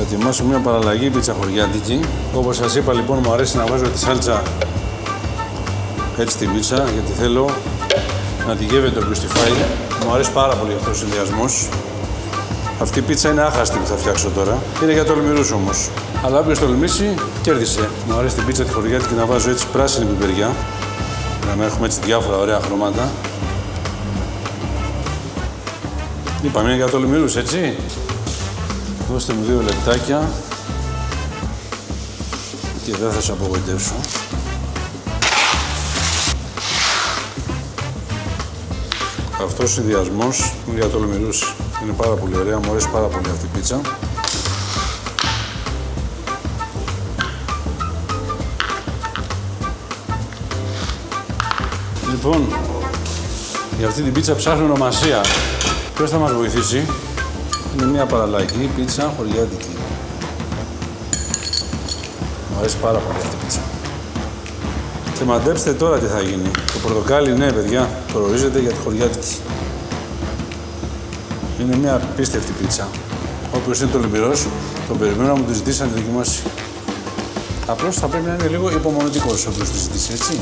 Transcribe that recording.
Θα ετοιμάσω μια παραλλαγή πίτσα χωριάτικη. Όπως σας είπα λοιπόν, μου αρέσει να βάζω τη σάλτσα έτσι στην πίτσα, γιατί θέλω να τη γεύεται όποιος τη φάει. Μου αρέσει πάρα πολύ αυτός ο συνδυασμός. Αυτή η πίτσα είναι άχαστη που θα φτιάξω τώρα. Είναι για τολμηρούς όμως. Αλλά όποιος τολμήσει, κέρδισε. Μου αρέσει την πίτσα τη χωριάτικη να βάζω έτσι πράσινη πιπεριά, για να έχουμε έτσι διάφορα ωραία χρώματα. Είπαμε, είναι για τολμηρούς, έτσι. Δώστε μου 2 λεπτάκια και δεν θα σας απογοητεύσω. Αυτός ο συνδυασμός είναι για τολμηρούς. Είναι πάρα πολύ ωραία, μου αρέσει πάρα πολύ αυτή η πίτσα. Λοιπόν, για αυτή την πίτσα ψάχνω ονομασία. Ποιος θα μας βοηθήσει? Είναι μια παραλλαγή πίτσα χωριάτικη. Μου αρέσει πάρα πολύ αυτή η πίτσα. Και μαντέψτε τώρα τι θα γίνει. Το πορτοκάλι, ναι παιδιά, προορίζεται για τη χωριάτικη. Είναι μια απίστευτη πίτσα. Όποιος είναι τολμηρός, τον περιμένω να μου τη ζητήσει να τη δοκιμάσει. Απλώς θα πρέπει να είναι λίγο υπομονετικός όποιος τη ζητήσει, έτσι.